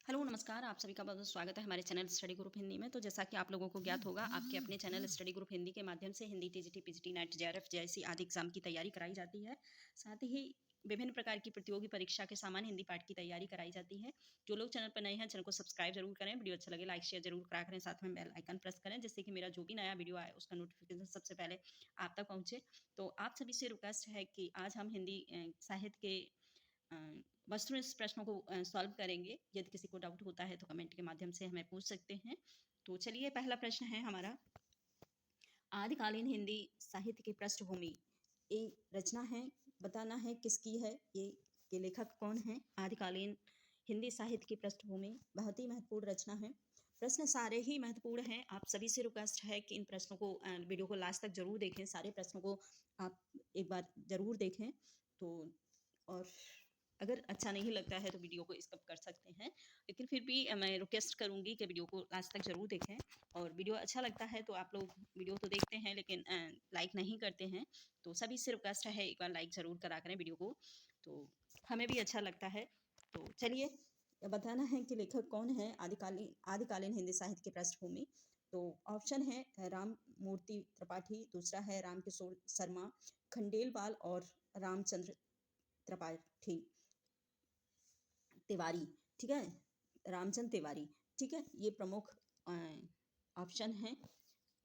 Hello नमस्कार, आप सभी का बहुत-बहुत स्वागत है हमारे चैनल स्टडी ग्रुप हिंदी में। तो जैसा कि आप लोगों को ज्ञात होगा, आपके अपने चैनल स्टडी ग्रुप हिंदी के माध्यम से Hindi, TGT, PGT, net, JRF जैसी आदि एग्ज़ाम की तैयारी कराई जाती है। साथ ही विभिन्न प्रकार की प्रतियोगी परीक्षा के सामान्य हिंदी पाठ की तैयारी कराई जाती है। जो लोग चैनल पर नए हैं, चैनल को सब्सक्राइब ज़रूर करें, वीडियो अच्छा लगे लाइक, शेयर ज़रूर करा करें, साथ में बेल आइकन प्रेस करें, जिससे कि मेरा जो भी नया वीडियो आए, उसका नोटिफ़िकेशन सबसे पहले आप तक पहुँचे। तो आप सभी से रिक्वेस्ट है कि आज हम हिंदी साहित्य के अ, वस्तुनिष्ठ इस प्रश्नों को सॉल्व करेंगे। यदि किसी को डाउट होता है तो कमेंट के माध्यम से हमें पूछ सकते हैं। तो चलिए पहला प्रश्न है हमारा, आदिकालीन हिंदी साहित्य की पृष्ठभूमि। ये रचना है, बताना है किसकी है ये, के लेखक कौन है। आदिकालीन हिंदी साहित्य की पृष्ठभूमि बहुत ही महत्वपूर्ण रचना है। प्रश्न सारे ही महत्वपूर्ण हैं। आप सभी से रिक्वेस्ट है कि इन प्रश्नों को वीडियो को लास्ट तक जरूर देखें। सारे प्रश्नों को आप एक बार जरूर देखें। तो और अगर अच्छा नहीं लगता है तो वीडियो को स्किप कर सकते हैं, लेकिन फिर भी मैं रिक्वेस्ट करूँगी कि वीडियो को लास्ट तक ज़रूर देखें। और वीडियो अच्छा लगता है तो आप लोग वीडियो तो देखते हैं लेकिन लाइक नहीं करते हैं, तो सभी से रिक्वेस्ट है एक बार लाइक ज़रूर करा करें वीडियो को, तो हमें भी अच्छा लगता है। तो चलिए, बताना है कि लेखक कौन है आदिकालीन हिंदी साहित्य की पृष्ठभूमि। तो ऑप्शन है राम मूर्ति त्रिपाठी, दूसरा है रामकिशोर शर्मा, खंडेलवाल और रामचंद्र त्रिपाठी तिवारी। ठीक है, रामचंद्र तिवारी। ठीक है, ये प्रमुख ऑप्शन हैं,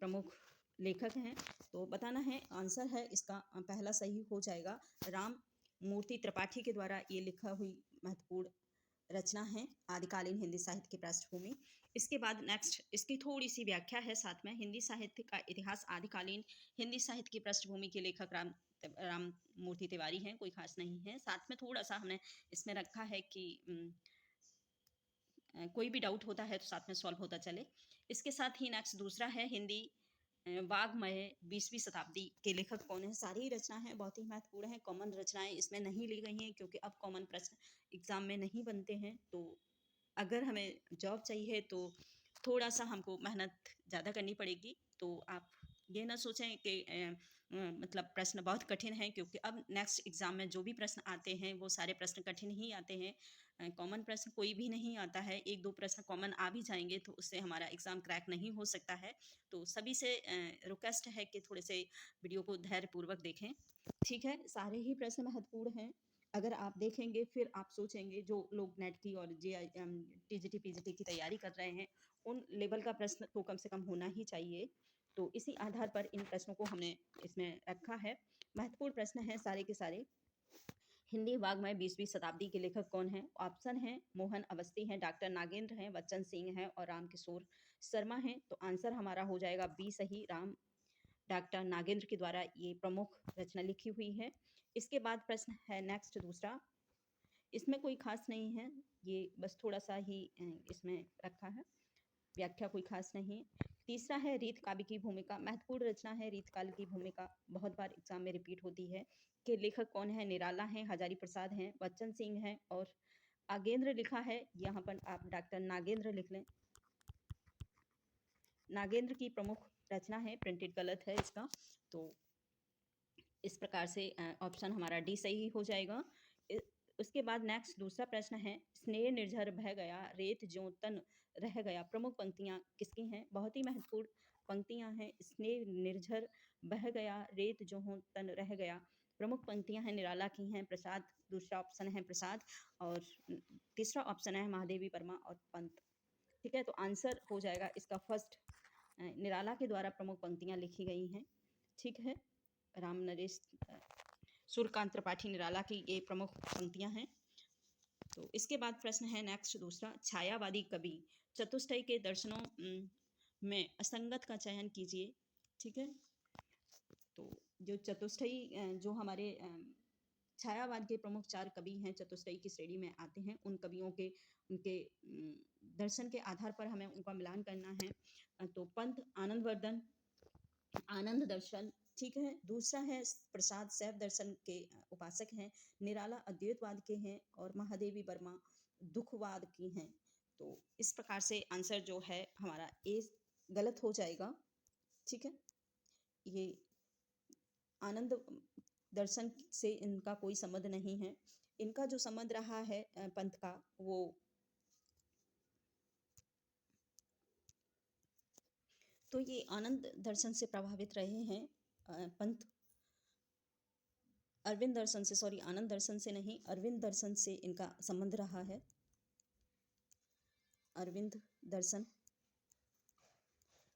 प्रमुख लेखक हैं। तो बताना है, आंसर है इसका पहला सही हो जाएगा। राम मूर्ति त्रिपाठी के द्वारा ये लिखा हुई महत्वपूर्ण रचना है आदिकालीन हिंदी साहित्य की पृष्ठभूमि। इसके बाद नेक्स्ट इसकी थोड़ी सी व्याख्या है साथ में। हिंदी साहित्य का इतिहास। आदिकालीन हिंदी साहित्य की पृष्ठभूमि के लेखक राम मूर्ति तिवारी हैं, कोई खास नहीं है। साथ में थोड़ा सा हमने इसमें रखा है कि कोई भी डाउट होता है तो साथ में सॉल्व होता चले। इसके साथ ही नेक्स्ट दूसरा है, हिंदी वाग्मय 20वीं शताब्दी के लेखक कौन है। सारी रचनाएं बहुत ही महत्वपूर्ण हैं, कॉमन रचनाएं इसमें नहीं ली गई हैं क्योंकि अब कॉमन प्रश्न एग्जाम में नहीं बनते हैं। तो अगर हमें जॉब चाहिए तो थोड़ा सा हमको मेहनत ज़्यादा करनी पड़ेगी। तो आप ये ना सोचें कि मतलब प्रश्न बहुत कठिन है, क्योंकि अब नेक्स्ट एग्ज़ाम में जो भी प्रश्न आते हैं वो सारे प्रश्न कठिन ही आते हैं। कॉमन प्रश्न कोई भी नहीं आता है। एक दो प्रश्न कॉमन आ भी जाएंगे तो उससे हमारा एग्ज़ाम क्रैक नहीं हो सकता है। तो सभी से रिक्वेस्ट है कि थोड़े से वीडियो को धैर्यपूर्वक देखें। ठीक है, सारे ही प्रश्न महत्वपूर्ण हैं। अगर आप देखेंगे फिर आप सोचेंगे, जो लोग नेट की और टीजीटी पीजीटी की तैयारी कर रहे हैं उन लेवल का प्रश्न तो कम से कम होना ही चाहिए। तो इसी आधार पर इन प्रश्नों को हमने इसमें रखा है। महत्वपूर्ण प्रश्न हैं सारे के सारे। हिंदी वाग्मय 20वीं शताब्दी के लेखक कौन हैं। ऑप्शन है मोहन अवस्थी हैं, डॉक्टर नागेंद्र हैं, बच्चन सिंह हैं और रामकिशोर शर्मा हैं। तो आंसर हमारा हो जाएगा बी सही, राम डॉक्टर नागेंद्र के द्वारा ये प्रमुख रचना लिखी हुई है। इसके बाद प्रश्न है नेक्स्ट दूसरा। इसमें कोई खास नहीं है, ये बस थोड़ा सा ही इसमें रखा है, व्याख्या कोई खास नहीं। तीसरा है रीत काव्य की भूमिका। महत्वपूर्ण रचना है रीत काल की भूमिका, बहुत बार एग्जाम में रिपीट होती है। कि लेखक कौन है। निराला हैं, हजारी प्रसाद हैं, बच्चन सिंह हैं और नागेंद्र लिखा है। यहाँ पर आप डॉक्टर नागेंद्र लिख लें। नागेंद्र की प्रमुख रचना है, प्रिंटेड गलत है इसका। तो इस प्रकार से ऑप्शन हमारा डी सही हो जाएगा। उसके बाद नेक्स्ट दूसरा प्रश्न है, स्नेह निर्झर बह गया रेत ज्यों तन रह गया। प्रमुख पंक्तियां किसकी हैं। बहुत ही महत्वपूर्ण पंक्तियां हैं। स्नेह निर्झर बह गया रेत ज्यों तन रह गया, प्रमुख पंक्तियां हैं, निराला की हैं। प्रसाद दूसरा ऑप्शन है, प्रसाद। और तीसरा ऑप्शन है महादेवी वर्मा और पंत। ठीक है, तो आंसर हो जाएगा इसका फर्स्ट, निराला के द्वारा प्रमुख पंक्तियां लिखी गई हैं। ठीक है, राम नरेश सूर्यकांत त्रिपाठी निराला की ये प्रमुख पंक्तियां हैं। तो इसके बाद प्रश्न है नेक्स्ट दूसरा, छायावादी कवि चतुष्टय के दर्शनों में असंगत का चयन कीजिए। ठीक है, तो जो चतुष्टयी जो हमारे छायावाद के प्रमुख 4 कवि हैं, चतुष्टयी की श्रेणी में आते हैं। उन कवियों के उनके दर्शन के आधार पर हमें उनका मिलान करना है। तो पंत आनंदवर्धन आनंद दर्शन। ठीक है, दूसरा है प्रसाद शैव दर्शन के उपासक हैं। निराला अद्वैतवाद के हैं और महादेवी वर्मा दुखवाद की हैं। तो इस प्रकार से आंसर जो है हमारा ए गलत हो जाएगा। ठीक है, ये आनंद दर्शन से इनका कोई संबंध नहीं है। इनका जो संबंध रहा है पंथ का, वो तो ये आनंद दर्शन से प्रभावित रहे हैं पंत अरविंद दर्शन से, सॉरी आनंद दर्शन से नहीं, अरविंद दर्शन से इनका संबंध रहा है। अरविंद दर्शन,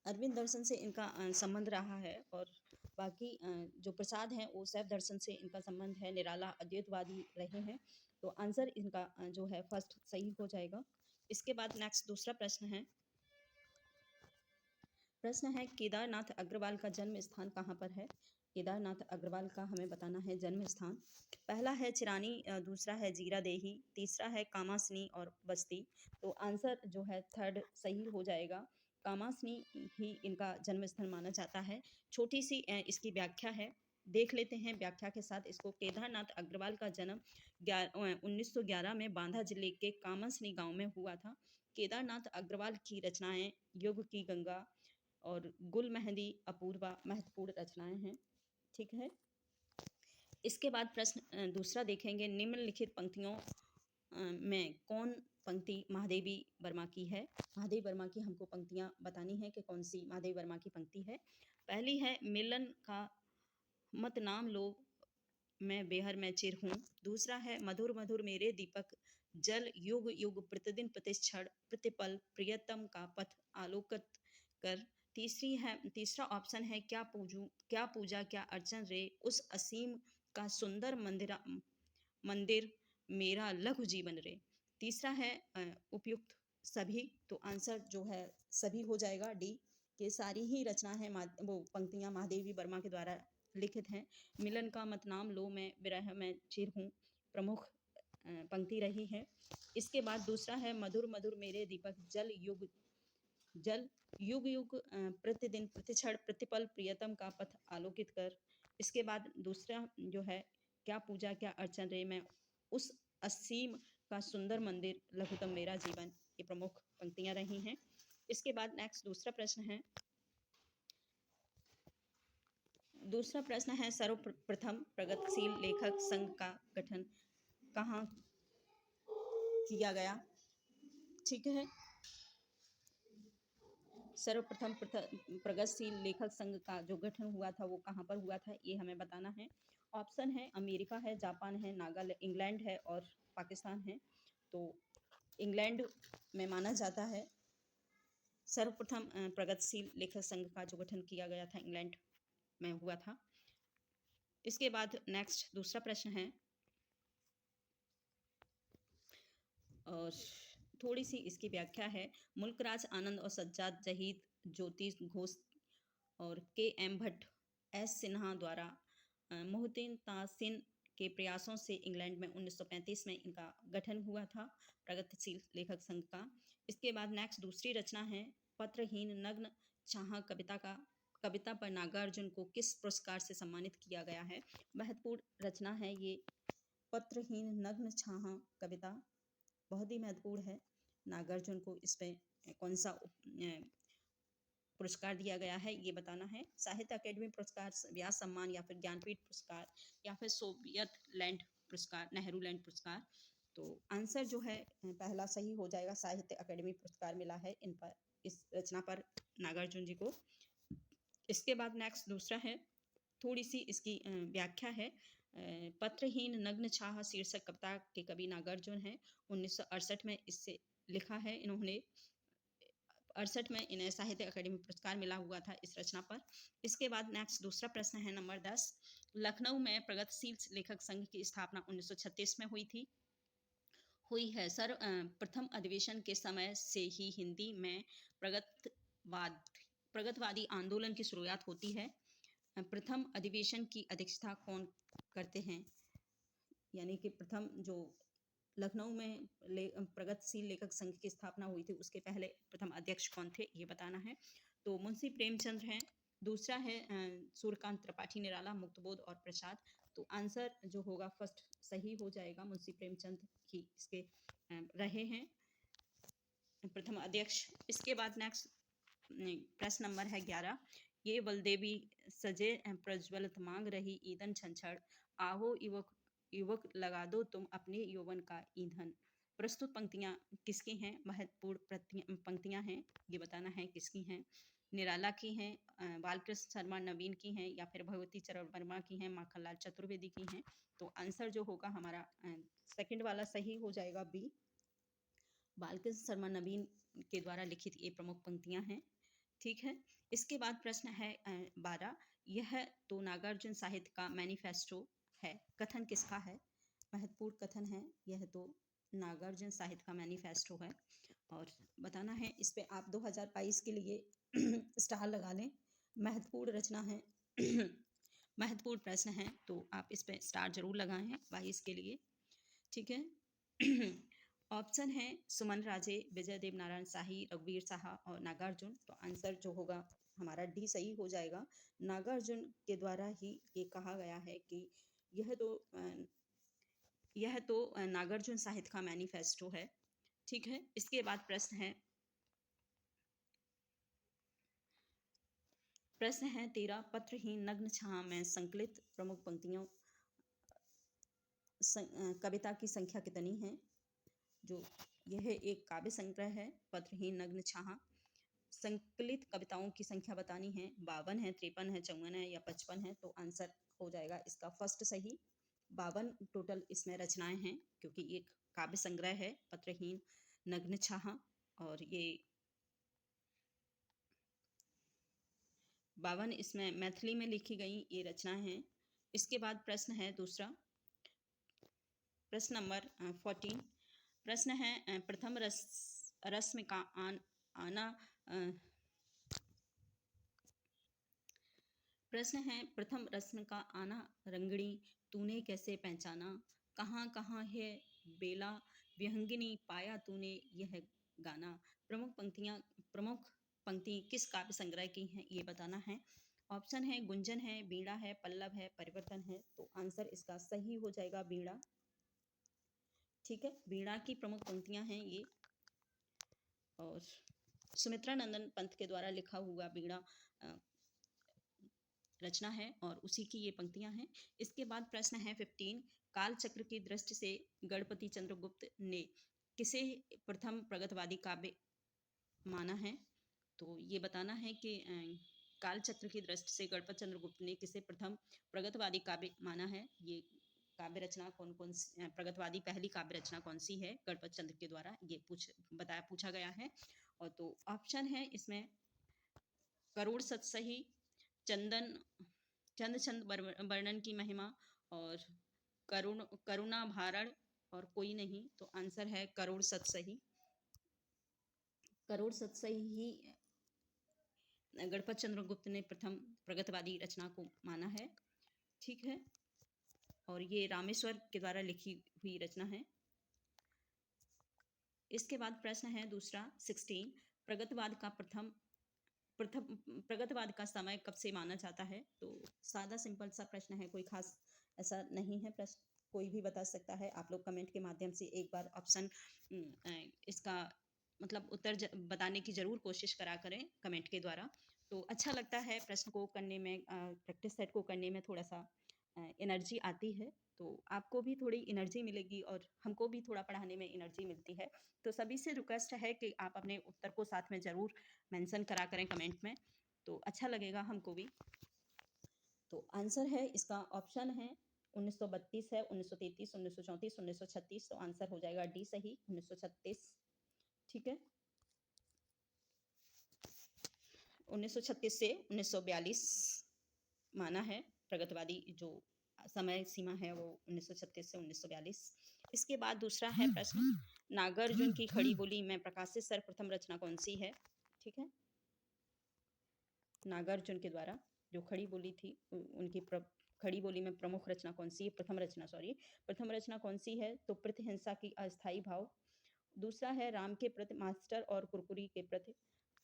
अरविंद दर्शन से इनका संबंध रहा है। और बाकी जो प्रसाद हैं वो शैव दर्शन से इनका संबंध है, निराला अद्वैतवादी रहे हैं। तो आंसर इनका जो है फर्स्ट सही हो जाएगा। इसके बाद नेक्स्ट दूसरा प्रश्न है, केदारनाथ अग्रवाल का जन्म स्थान कहाँ पर है? केदारनाथ अग्रवाल का हमें बताना है जन्म स्थान। पहला है चिरानी, दूसरा है जीरादेही, तीसरा है कामासनी और बस्ती। तो आंसर जो है थर्ड सही हो जाएगा। कामासनी ही इनका जन्म स्थल माना जाता है। छोटी सी इसकी व्याख्या है, देख लेते हैं व्याख्या के साथ इसको। केदारनाथ अग्रवाल का जन्म 1911 में बांदा जिले के कामासनी गांव में हुआ था। केदारनाथ अग्रवाल की रचनाएं युग की गंगा और गुल मेहंदी अपूर्वा महत्वपूर्ण रचनाएं हैं। ठीक है। इसके बाद प्रश्न दूसरा देखेंगे, निम्नलिखित पंक्तियों में कौन पंक्ति महादेवी वर्मा की है? महादेवी वर्मा की हमको पंक्तियां बतानी है कि कौन सी महादेवी वर्मा की पंक्ति है। पहली है, मिलन का मत नाम लो मैं बेहर में चिर हूँ। दूसरा है, मधुर मधुर मेरे दीपक जल युग युग प्रतिदिन प्रतिक्षण प्रतिपल प्रियतम का पथ आलोकित कर। तीसरा ऑप्शन है, क्या पूजा क्या अर्चन रे उस असीम का सुंदर मंदिर मेरा लघु जीवन रे। तीसरा है उपयुक्त सभी। तो आंसर जो है सभी हो जाएगा, डी। ये सारी ही रचना है वो पंक्तियां महादेवी वर्मा के द्वारा लिखित हैं। मिलन का मत नाम लो मैं विरह में चिर हूँ प्रमुख पंक्ति रही है। इसके बाद दूसरा है, मधुर मधुर मेरे दीपक जल युग युग प्रतिदिन प्रतिक्षण प्रतिपल प्रियतम का पथ आलोकित कर। इसके बाद दूसरा जो है, क्या पूजा क्या अर्चन रे मैं उस असीम का सुंदर मंदिर लघुतम मेरा जीवन। ये प्रमुख पंक्तियां रही हैं। इसके बाद नेक्स्ट दूसरा प्रश्न है, सर्वप्रथम प्रगतिशील लेखक संघ का गठन कहाँ किया गया? ठीक है। सर्वप्रथम प्रगतिशील लेखक संघ का जो गठन हुआ था वो कहाँ पर हुआ था, ये हमें बताना है। ऑप्शन है, अमेरिका है, जापान है, नागालैंड, इंग्लैंड है और पाकिस्तान है। तो इंग्लैंड में माना जाता है सर्वप्रथम प्रगतिशील लेखक संघ का जो गठन किया गया था इंग्लैंड में हुआ था। इसके बाद नेक्स्ट दूसरा प्रश्न है, और थोड़ी सी इसकी व्याख्या है। मुल्कराज आनंद और सज्जाद जहीद, ज्योति घोष और के एम भट्ट, एस सिन्हा द्वारा मोहसिन तासिन के प्रयासों से इंग्लैंड में 1935 में इनका गठन हुआ था प्रगतिशील लेखक संघ का। इसके बाद नेक्स्ट दूसरी रचना है, पत्रहीन नग्न चाह कविता पर नागार्जुन को किस पुरस्कार से सम्मानित किया गया है? महत्वपूर्ण रचना है ये पत्रहीन नग्न छाह कविता, बहुत ही महत्वपूर्ण है। नागार्जुन को इस पे कौन सा पुरस्कार दिया गया है ये बताना है। साहित्य अकेडमी पुरस्कार, व्यास सम्मान या फिर ज्ञानपीठ पुरस्कार या फिर सोवियत लैंड पुरस्कार, नेहरू लैंड पुरस्कार। तो आंसर जो है पहला सही हो जाएगा, साहित्य अकेडमी पुरस्कार मिला है इन पर, इस रचना पर नागार्जुन जी को। इसके बाद नेक्स्ट दूसरा है, थोड़ी सी इसकी व्याख्या है। पत्रहीन नग्न छाह शीर्षक कविता के कवि नागार्जुन हैं। 1968 में इससे लिखा है इन्होंने। 68 में इन्हें साहित्य अकेडमी पुरस्कार मिला हुआ था इस रचना पर। इसके बाद नेक्स्ट दूसरा प्रश्न है नंबर 10, लखनऊ में प्रगतिशील लेखक संघ की स्थापना 1936 में हुई है। प्रथम अधिवेशन के समय से ही हिंदी में प्रगतवादी आंदोलन की शुरुआत होती है। प्रथम अधिवेशन की अध्यक्षता कौन करते हैं? यानी कि प्रथम जो लखनऊ में प्रगतिशील लेखक संघ की स्थापना हुई थी उसके पहले प्रथम अध्यक्ष कौन थे ये बताना है। तो मुंशी प्रेमचंद हैं। दूसरा है सूर्यकांत त्रिपाठी, निराला, मुक्तबोध और प्रसाद। तो आंसर जो होगा फर्स्ट सही हो जाएगा, मुंशी प्रेमचंद ही इसके रहे हैं प्रथम अध्यक्ष। इसके बाद नेक्स्ट प्रश्न नंबर है 11, ये बलदेवी सजे प्रज्वलित मांग रही ईंधन छंछड़, आहो युवक लगा दो तुम अपने यौवन का ईंधन। प्रस्तुत पंक्तियां किसकी हैं? महत्वपूर्ण पंक्तियां हैं, ये बताना है किसकी हैं। निराला की हैं, बालकृष्ण शर्मा नवीन की हैं, या फिर भगवती चरण वर्मा की हैं, माखनलाल चतुर्वेदी की हैं। तो आंसर जो होगा हमारा सेकंड वाला सही हो जाएगा, बी। बालकृष्ण शर्मा नवीन के द्वारा लिखित ये प्रमुख पंक्तियां हैं। ठीक है। इसके बाद प्रश्न है 12। यह तो नागार्जुन साहित्य का मैनिफेस्टो है, कथन किसका है? महत्वपूर्ण कथन है, यह तो नागार्जुन साहित्य का मैनिफेस्टो है। और बताना है, इस पे आप 2022 के लिए स्टार लगा लें। महत्वपूर्ण रचना है महत्वपूर्ण प्रश्न है, तो आप इस पे स्टार जरूर लगाएं 22 के लिए। ठीक है। ऑप्शन है सुमन राजे, विजय देव नारायण शाही, रघुवीर साहा और नागार्जुन। तो आंसर जो होगा हमारा डी सही हो जाएगा। नागार्जुन के द्वारा ही ये कहा गया है कि यह तो नागार्जुन साहित्य का मैनिफेस्टो है। ठीक है। इसके बाद प्रश्न है 13। पत्रहीन नग्न छाया में संकलित प्रमुख पंक्तियों कविता की संख्या कितनी है? जो यह एक काव्य संग्रह है, पत्रहीन नग्न छाया। संकलित कविताओं की संख्या बतानी है, 52 है, 53 है, 54 है या 55 है। तो आंसर हो जाएगा इसका फर्स्ट सही। 52 टोटल इसमें रचनाएं हैं, क्योंकि एक काव्य संग्रह है पत्रहीन नग्न छाया, और ये 52 इसमें मैथिली में लिखी गई ये रचनाएं हैं। इसके बाद प्रश्न है दूसरा, प्रश्न नंबर 14। प्रश्न है प्रथम रस्म का आना प्रश्न है प्रथम रस्म का आना रंगड़ी तूने कैसे पहचाना, कहाँ कहाँ है बेला विहंगिनी पाया तूने यह गाना। प्रमुख पंक्ति किस काव्य संग्रह की है, ये बताना है। ऑप्शन है गुंजन है, बीड़ा है, पल्लव है, परिवर्तन है। तो आंसर इसका सही हो जाएगा बीड़ा। ठीक है। बीड़ा की प्रमुख पंक्तियां हैं ये, और सुमित्रा नंदन पंत के द्वारा लिखा हुआ बीड़ा रचना है, और उसी की ये पंक्तियां हैं। इसके बाद प्रश्न है 15। काल चक्र की दृष्टि से गणपति चंद्रगुप्त ने किसे प्रथम प्रगतवादी काव्य माना है? तो ये बताना है कि काल चक्र की दृष्टि से गणपति चंद्रगुप्त ने किसे प्रथम प्रगतवादी काव्य माना है। ये काव्य रचना कौन कौन सी, प्रगतवादी पहली काव्य रचना कौन सी है गणपति चंद्र के द्वारा, ये पूछा गया है। और तो ऑप्शन है इसमें करोड़ सतसही, चंद चंद वर्णन की महिमा, और करुणा भारण, और कोई नहीं। तो आंसर है करोड़ सतसही। करोड़ सतसही ही गणपति चंद्रगुप्त ने प्रथम प्रगतवादी रचना को माना है। ठीक है। और ये रामेश्वर के द्वारा लिखी हुई रचना है। इसके बाद प्रश्न है दूसरा 16। प्रगतवाद का समय कब से माना जाता है? तो सादा सिंपल सा प्रश्न है, कोई खास ऐसा नहीं है प्रश्न, कोई भी बता सकता है। आप लोग कमेंट के माध्यम से एक बार ऑप्शन इसका मतलब उत्तर बताने की जरूर कोशिश करा करें कमेंट के द्वारा। तो अच्छा लगता है प्रश्न को करने में, प्रैक्टिस सेट को करने में थोड़ा सा एनर्जी आती है, तो आपको भी थोड़ी एनर्जी मिलेगी और हमको भी थोड़ा पढ़ाने में एनर्जी मिलती है। तो सभी से रिक्वेस्ट है कि आप अपने उत्तर को साथ में ज़रूर मेंशन करा करें कमेंट में, तो अच्छा लगेगा हमको भी। तो आंसर है इसका ऑप्शन है 1932 है, 1933, 1934, 1936। तो आंसर हो जाएगा डी सही, 1936। ठीक है। 1936 से 1942 माना है प्रगतवादी जो समय सीमा है वो 1936 से 1942। इसके बाद दूसरा है प्रश्न, नागार्जुन की खड़ी बोली में प्रकाशित सर्वप्रथम रचना कौन सी है? ठीक है। नागार्जुन के द्वारा जो खड़ी बोली थी, उनकी खड़ी बोली में प्रमुख रचना कौन सी है? प्रथम रचना कौन सी है? तो प्रतिहिंसा की अस्थाई भाव। दूसरा है राम के प्रति मास्टर और कुरकुरी के प्रति।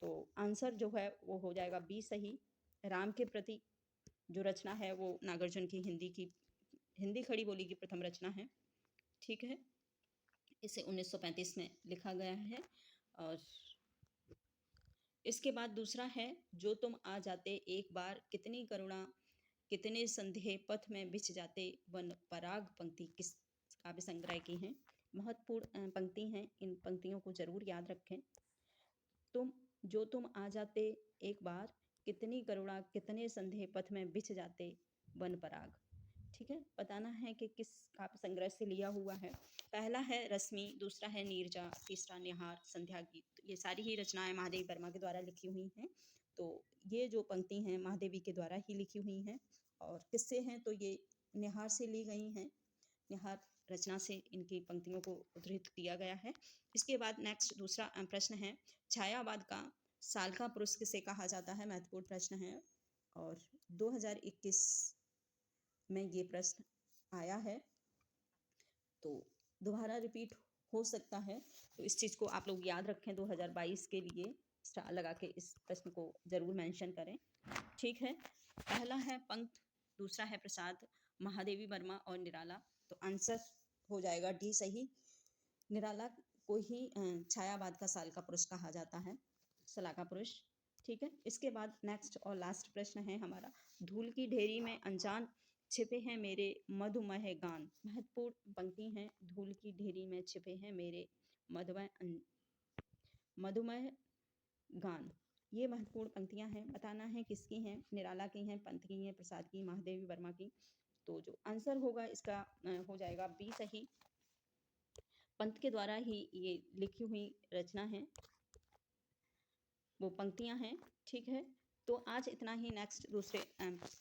तो आंसर जो है वो हो जाएगा बी सही। राम के प्रति जो रचना है वो नागार्जुन की हिंदी खड़ी बोली की प्रथम रचना है। ठीक है। इसे 1935 में लिखा गया है। और इसके बाद दूसरा है, जो तुम आ जाते एक बार कितनी करुणा कितने संदेह पथ में बिछ जाते वन पराग। पंक्ति किस काव्य संग्रह की है? महत्वपूर्ण पंक्ति हैं, इन पंक्तियों को जरूर याद रखें। तुम जो तुम आ जाते एक बार, कितनी करुणा कितने संदेह पथ में बिछ जाते वन पराग। ठीक है, बताना है कि किस काव्य संग्रह से लिया हुआ है। पहला है रश्मि, दूसरा है नीरजा, तीसरा निहार, संध्या गीत। ये सारी ही रचनाएं महादेवी वर्मा के द्वारा लिखी हुई हैं। तो ये जो पंक्ति हैं महादेवी के द्वारा ही लिखी हुई हैं। और किससे हैं, तो ये निहार से ली गई हैं। निहार रचना से इनकी पंक्तियों को उद्धृत किया गया है। इसके बाद नेक्स्ट दूसरा प्रश्न है, छायावाद का साल का पुरुष किसे कहा जाता है। महत्वपूर्ण प्रश्न है और 2021 में ये प्रश्न आया है, तो दोबारा रिपीट हो सकता है। तो इस चीज़ को आप लोग याद रखें, 2022 के लिए स्टार लगा के इस प्रश्न को जरूर मेंशन करें। ठीक है, पहला है पंक्त, दूसरा है प्रसाद, महादेवी वर्मा और निराला। तो आंसर हो जाएगा डी सही। निराला को ही छायावाद का साल का पुरुष कहा जाता है, सलाका पुरुष। ठीक है, इसके बाद नेक्स्ट और लास्ट प्रश्न है हमारा, धूल की ढेरी में अनजान छिपे हैं मेरे मधुमय गान। महत्वपूर्ण पंक्ति है, धूल की ढेरी में छिपे हैं मेरे मधुमय गान। ये महत्वपूर्ण पंक्तियां हैं, बताना है किसकी हैं। निराला की हैं, पंत की हैं, प्रसाद की, महादेवी वर्मा की। तो जो आंसर होगा इसका हो जाएगा बी सही। पंत के द्वारा ही ये लिखी हुई रचना है, वो पंक्तियां हैं। ठीक है, तो आज इतना ही। नेक्स्ट दूसरे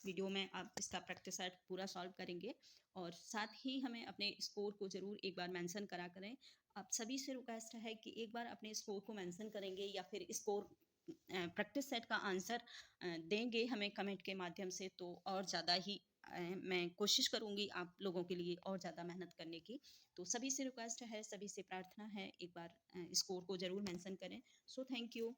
वीडियो में आप इसका प्रैक्टिस सेट पूरा सॉल्व करेंगे और साथ ही हमें अपने स्कोर को ज़रूर एक बार मेंशन करा करें। आप सभी से रिक्वेस्ट है कि एक बार अपने स्कोर को मेंशन करेंगे या फिर स्कोर प्रैक्टिस सेट का आंसर देंगे हमें कमेंट के माध्यम से, तो और ज़्यादा ही मैं कोशिश करूँगी आप लोगों के लिए और ज़्यादा मेहनत करने की। तो सभी से रिक्वेस्ट है, सभी से प्रार्थना है, एक बार स्कोर को ज़रूर मेंशन करें। So thank you.